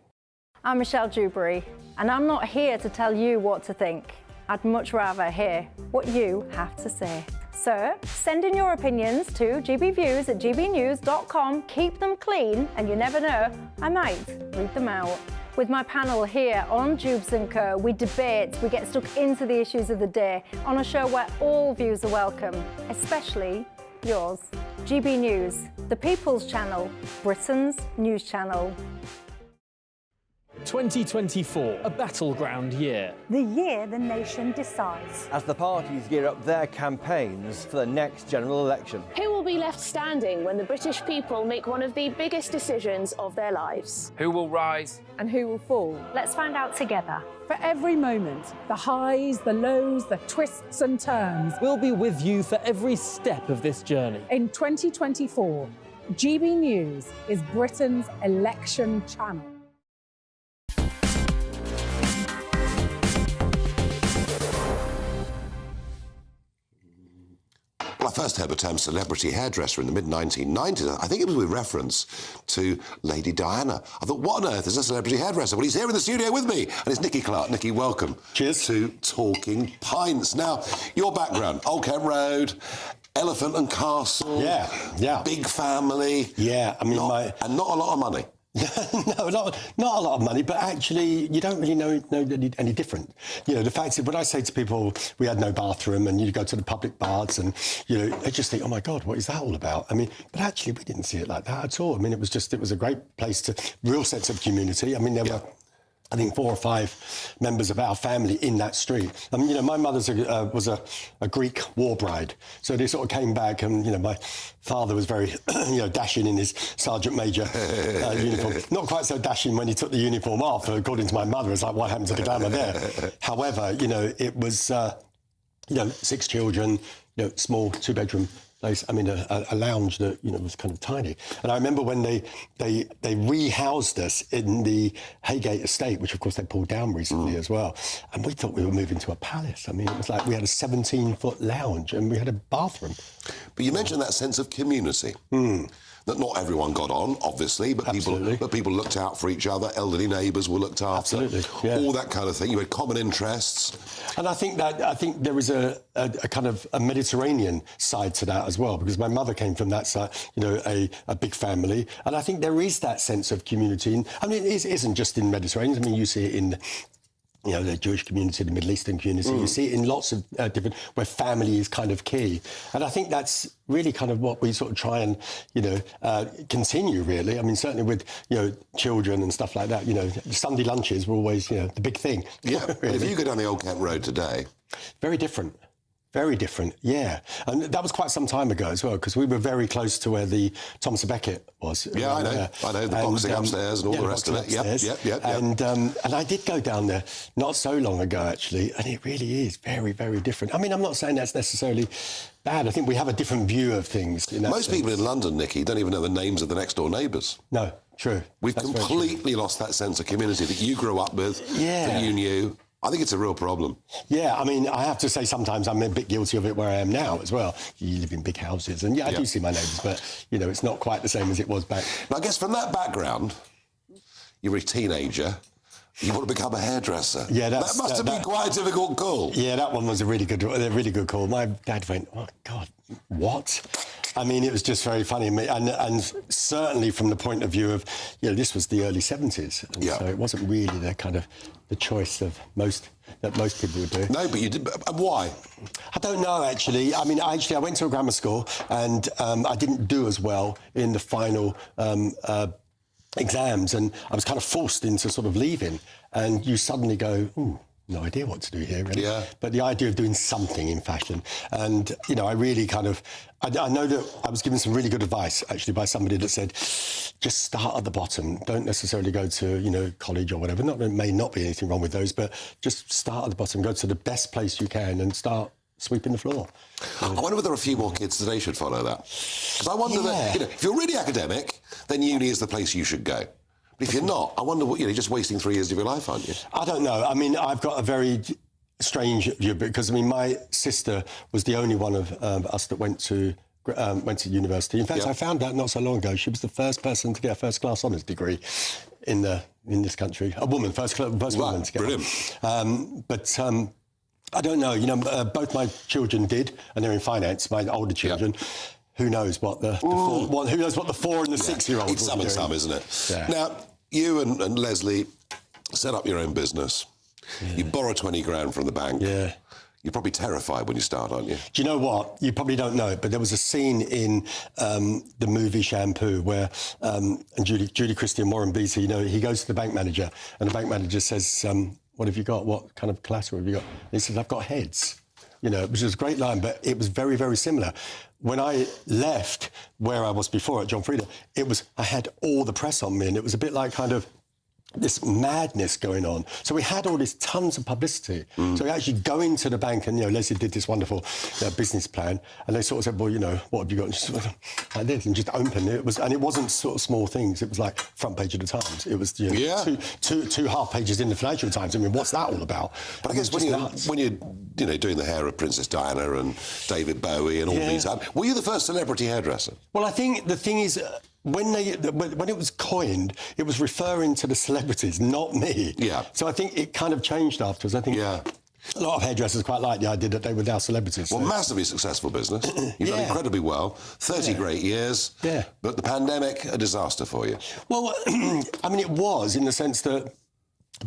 I'm Michelle Dewberry, and I'm not here to tell you what to think. I'd much rather hear what you have to say. So send in your opinions to gbviews@gbnews.com. Keep them clean, and you never know, I might read them out. With my panel here on Jubes & Co, we debate, we get stuck into the issues of the day on a show where all views are welcome, especially yours. GB News, the People's Channel, Britain's news channel. 2024, a battleground year. The year the nation decides. As the parties gear up their campaigns for the next general election. Who will be left standing when the British people make one of the biggest decisions of their lives? Who will rise and who will fall? Let's find out together. For every moment, the highs, the lows, the twists and turns. We'll be with you for every step of this journey. In 2024, GB News is Britain's election channel. Well, I first heard the term celebrity hairdresser in the mid-1990s. I think it was with reference to Lady Diana. I thought, what on earth is a celebrity hairdresser? Well, he's here in the studio with me, and it's Nicky Clark. Nicky, welcome. Cheers. To Talking Pints. Now, your background, Old Kent Road, Elephant and Castle. Yeah. Big family. Yeah, I mean, and not a lot of money. No, not a lot of money, but actually you don't really know any different. You know, the fact is, when I say to people we had no bathroom and you go to the public baths and, you know, they just think, oh my God, what is that all about? I mean, but actually we didn't see it like that at all. I mean, it was a great place real sense of community. I mean, there were, I think, 4 or 5 members of our family in that street. You know, my mother was a Greek war bride, so they sort of came back, and you know, my father was very, you know, dashing in his sergeant major uniform. Not quite so dashing when he took the uniform off. According to my mother, it's like, what happened to the glamour there? However, you know, it was, you know, 6 children, you know, small 2-bedroom place. I mean, a lounge that, you know, was kind of tiny. And I remember when they rehoused us in the Haygate estate, which of course they pulled down recently as well. And we thought we were moving to a palace. I mean, it was like we had a 17-foot lounge and we had a bathroom. But you mentioned that sense of community. That not everyone got on, obviously, but people looked out for each other. Elderly neighbours were looked after. Absolutely, yeah. All that kind of thing. You had common interests. And I think there was a kind of a Mediterranean side to that as well, because my mother came from that side, you know, a big family. And I think there is that sense of community. And, I mean, it isn't just in Mediterranean. I mean, you see it in, you know, the Jewish community, the Middle Eastern community. You see it in lots of different, where family is kind of key. And I think that's really kind of what we sort of try and, you know, continue, really. I mean, certainly with, you know, children and stuff like that, you know, Sunday lunches were always, you know, the big thing. Yeah, really. If you go down the Old Kent Road today... Very different. Very different, yeah. And that was quite some time ago as well, because we were very close to where the Thomas à Becket was. Yeah, I know. I know, the boxing upstairs and all the rest of it. Yep. And I did go down there not so long ago, actually, and it really is very, very different. I mean, I'm not saying that's necessarily bad. I think we have a different view of things. Most people in London, Nicky, don't even know the names of the next-door neighbours. No, true. We've completely lost that sense of community that you grew up with, that you knew. I think it's a real problem. Yeah, I mean, I have to say sometimes I'm a bit guilty of it where I am now as well. You live in big houses, and I do see my neighbours, but, it's not quite the same as it was back. Now, I guess from that background, you're a teenager, you want to become a hairdresser. Yeah, that must have been quite a difficult call. Yeah, that one was a really good call. My dad went, oh, God, what? I mean, it was just very funny. And certainly from the point of view of, this was the early 70s. And so it wasn't really the choice of that most people would do. No, but you did. Why? I don't know, actually. I mean, I went to a grammar school and I didn't do as well in the final exams, and I was kind of forced into sort of leaving. And you suddenly go, no idea what to do here, really. Yeah. But the idea of doing something in fashion, and I really I know that I was given some really good advice actually by somebody that said, just start at the bottom. Don't necessarily go to college or whatever. Not that there may not be anything wrong with those, but just start at the bottom. Go to the best place you can and start sweeping the floor. I wonder whether a few more kids today should follow that. Because I wonder that if you're really academic, then uni is the place you should go. But if you're not, I wonder what you're just wasting 3 years of your life, aren't you? I don't know. I mean, I've got a very strange view because my sister was the only one of us that went to university. In fact, I found out not so long ago she was the first person to get a first-class honours degree in this country. A woman, first woman to get brilliant. But I don't know. Both my children did, and they're in finance. My older children. Who knows what the 4 and the 6-year-old It's some and some, isn't it? Yeah. Now, you and Leslie set up your own business. Yeah. You borrow 20 grand from the bank. Yeah. You're probably terrified when you start, aren't you? Do you know what? You probably don't know it, but there was a scene in the movie Shampoo where and Judy Christie and Warren Beatty, he goes to the bank manager and the bank manager says, what have you got? What kind of collateral have you got? And he says, I've got heads. Which is a great line, but it was very, very similar. When I left where I was before at John Frieda, I had all the press on me, and it was a bit like kind of this madness going on. So we had all this tons of publicity. So we actually go into the bank and, Leslie did this wonderful business plan, and they sort of said, well, what have you got? And just like this, and just open it. And it wasn't sort of small things. It was like front page of the Times. It was two half pages in the Financial Times. I mean, what's that all about? But I guess when you're doing the hair of Princess Diana and David Bowie and all these, were you the first celebrity hairdresser? Well, I think the thing is, when it was coined, it was referring to the celebrities, not me. Yeah. So I think it kind of changed afterwards. I think a lot of hairdressers quite like the idea that they were now celebrities. Well, massively successful business. You've done incredibly well. 30 great years. Yeah. But the pandemic, a disaster for you. Well, I mean, it was in the sense that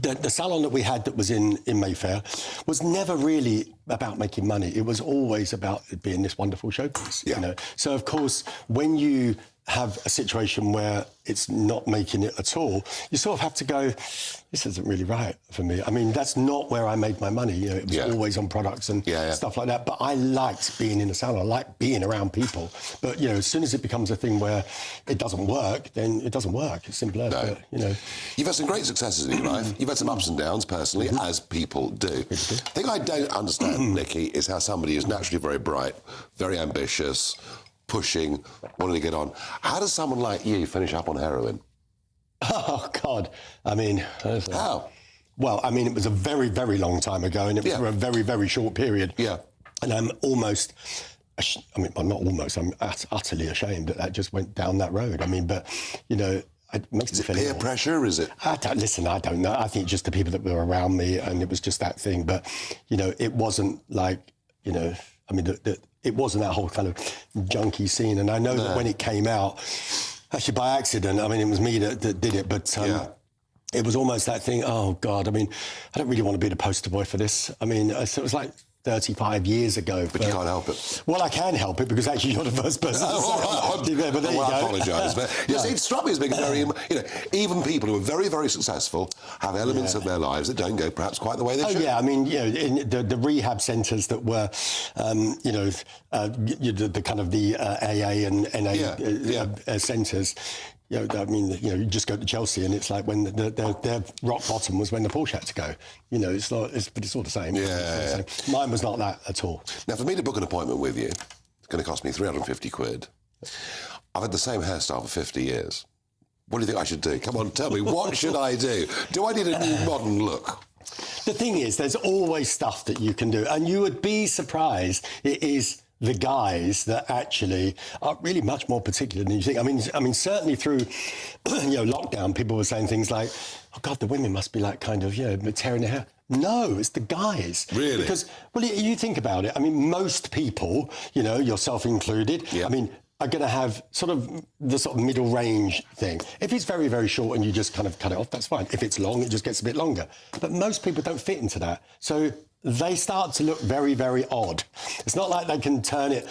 the salon that we had that was in Mayfair was never really about making money. It was always about it being this wonderful showpiece. Yeah. So, of course, when you have a situation where it's not making it at all, you sort of have to go, this isn't really right for me. I mean, that's not where I made my money. It was always on products and stuff like that. But I liked being in the salon. I liked being around people. But, as soon as it becomes a thing where it doesn't work, then it doesn't work. It's simple as that. You've had some great successes in your life. You've had some ups and downs, personally, as people do. The thing I don't understand, Nicky, is how somebody is naturally very bright, very ambitious, pushing, wanting to get on. How does someone like you finish up on heroin? Oh, God. I mean... How? Well, I mean, it was a very, very long time ago, and it was for a very, very short period. Yeah. And I'm almost... I'm not almost. I'm utterly ashamed that just went down that road. I mean, but, it makes me feel peer pressure, is it? I don't know. I think just the people that were around me, and it was just that thing. But, it wasn't like, it wasn't that whole kind of junkie scene. And I know that when it came out, actually by accident, I mean, it was me that did it, but it was almost that thing, oh, God, I mean, I don't really want to be the poster boy for this. I mean, so it was like 35 years ago. But you can't help it. Well, I can help it because actually you're the first person to say it. But there you go. I apologise. But yes, it struck me as being very, even people who are very, very successful have elements of their lives that don't go perhaps quite the way they should. Yeah, I mean, in the rehab centres that were, the kind of the AA and NA centres. I mean, you just go to Chelsea and it's like when their rock bottom was when the Porsche had to go. But it's all the same. Yeah. Mine was not that at all. Now, for me to book an appointment with you, it's going to cost me 350 quid. I've had the same hairstyle for 50 years. What do you think I should do? Come on, tell me, what should I do? Do I need a new modern look? The thing is, there's always stuff that you can do, and you would be surprised. It is the guys that actually are really much more particular than you think. I mean, certainly through, lockdown, people were saying things like, "Oh God, the women must be like kind of, tearing their hair." No, it's the guys. Really? Because, well, you think about it. I mean, most people, yourself included. I mean, are going to have sort of the sort of middle range thing. If it's very, very short and you just kind of cut it off, that's fine. If it's long, it just gets a bit longer. But most people don't fit into that. So they start to look very, very odd. It's not like they can turn it,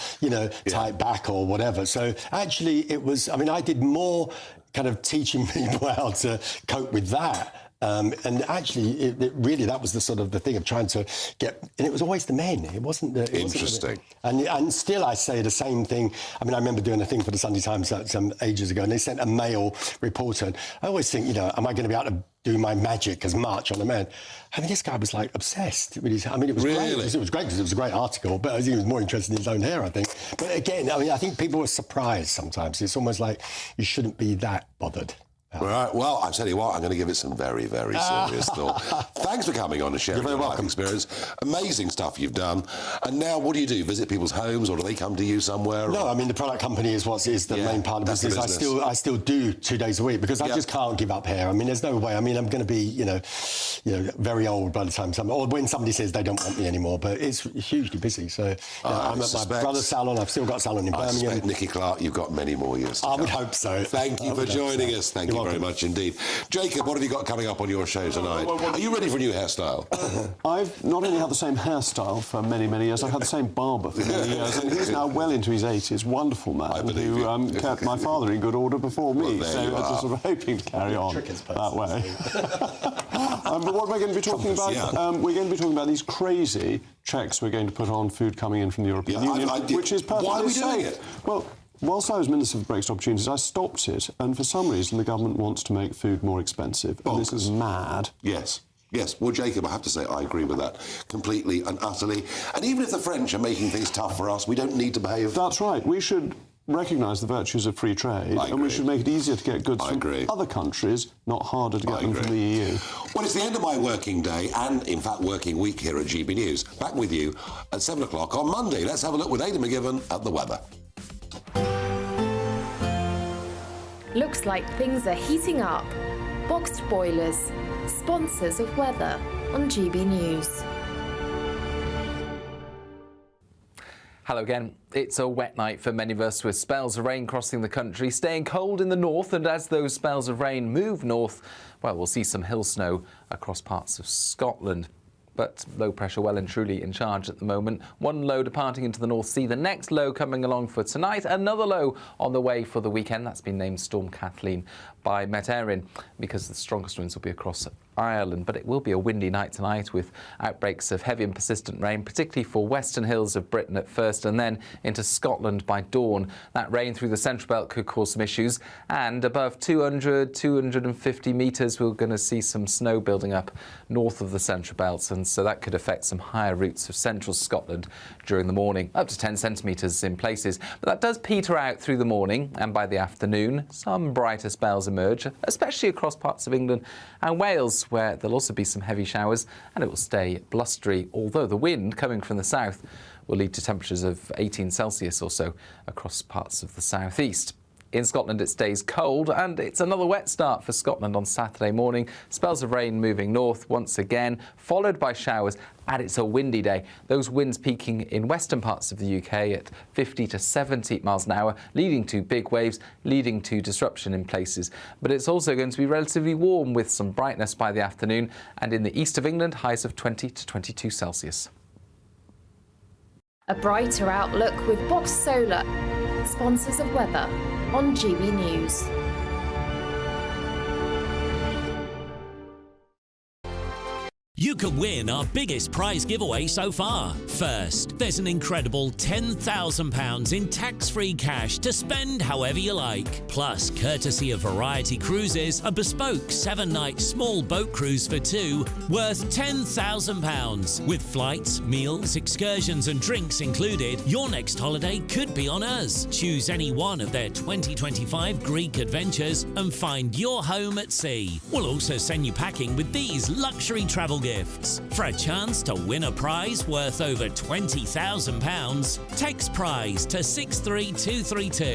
tight back or whatever. So actually I did more kind of teaching people how to cope with that. And actually, it really, that was the sort of the thing of trying to get, and it was always the men. It wasn't the... Interesting. And still I say the same thing. I mean, I remember doing a thing for the Sunday Times some ages ago, and they sent a male reporter. And I always think, am I going to be able to do my magic as much on a man? I mean, this guy was like obsessed with his... I mean, it was great. It was great because it was a great article, but I think he was more interested in his own hair, I think. But again, I think people were surprised sometimes. It's almost like you shouldn't be that bothered. Right, well, I'll tell you what, I'm going to give it some very, very serious thought. Thanks for coming on and sharing your life experience. Amazing stuff you've done. And now, what do? Visit people's homes, or do they come to you somewhere? No, I mean, the product company is the main part of the business. I still do 2 days a week because I just can't give up hair. I mean, there's no way. I mean, I'm going to be, very old by the time or when somebody says they don't want me anymore. But it's hugely busy. So I'm at my brother's salon. I've still got a salon in Birmingham. I suspect, Nicky Clark, you've got many more years to I would hope so. Thank you for joining us. Thank you very much indeed. Jacob, what have you got coming up on your show tonight? Are you ready for a new hairstyle? I've not only had the same hairstyle for many, many years, I've had the same barber for many years, and he's now well into his 80s, wonderful man, who kept my father in good order before me, so I'm just sort of hoping to carry on that way. But what we're going to be talking about, we're going to be talking about these crazy checks we're going to put on food coming in from the European Union, which is perfectly safe. Why are we doing it? Well, whilst I was Minister for Brexit Opportunities, I stopped it, and for some reason the government wants to make food more expensive, and this is mad. Yes. Well, Jacob, I have to say I agree with that completely and utterly. And even if the French are making things tough for us, we don't need to behave... That's right. We should recognise the virtues of free trade, and we should make it easier to get goods from other countries, not harder to get them from the EU. Well, it's the end of my working day and, in fact, working week here at GB News. Back with you at 7 o'clock on Monday. Let's have a look with Aidan McGibbon at the weather. Looks like things are heating up. Boxed boilers, sponsors of weather on GB News. Hello again. It's a wet night for many of us, with spells of rain crossing the country, staying cold in the north, and as those spells of rain move north, well, we'll see some hill snow across parts of Scotland. But low pressure well and truly in charge at the moment. One low departing into the North Sea, the next low coming along for tonight, another low on the way for the weekend. That's been named Storm Kathleen by Met Éireann, because the strongest winds will be across Ireland. But it will be a windy night tonight, with outbreaks of heavy and persistent rain, particularly for western hills of Britain at first, and then into Scotland by dawn. That rain through the central belt could cause some issues, and above 250 metres we're going to see some snow building up north of the central belt, and so that could affect some higher routes of central Scotland during the morning, up to 10 centimetres in places. But that does peter out through the morning, and by the afternoon some brighter spells emerge, especially across parts of England and Wales, where there'll also be some heavy showers, and it will stay blustery, although the wind coming from the south will lead to temperatures of 18 Celsius or so across parts of the southeast. In Scotland it stays cold, and it's another wet start for Scotland on Saturday morning. Spells of rain moving north once again, followed by showers, and it's a windy day. Those winds peaking in western parts of the UK at 50 to 70 miles an hour, leading to big waves, leading to disruption in places. But it's also going to be relatively warm, with some brightness by the afternoon, and in the east of England, highs of 20 to 22 Celsius. A brighter outlook with Box Solar, sponsors of weather on GB News. You could win our biggest prize giveaway so far. First, there's an incredible £10,000 in tax-free cash to spend however you like. Plus, courtesy of Variety Cruises, a bespoke 7-night small boat cruise for two worth £10,000. With flights, meals, excursions and drinks included, your next holiday could be on us. Choose any one of their 2025 Greek adventures and find your home at sea. We'll also send you packing with these luxury travel gifts. For a chance to win a prize worth over £20,000, text prize to 63232.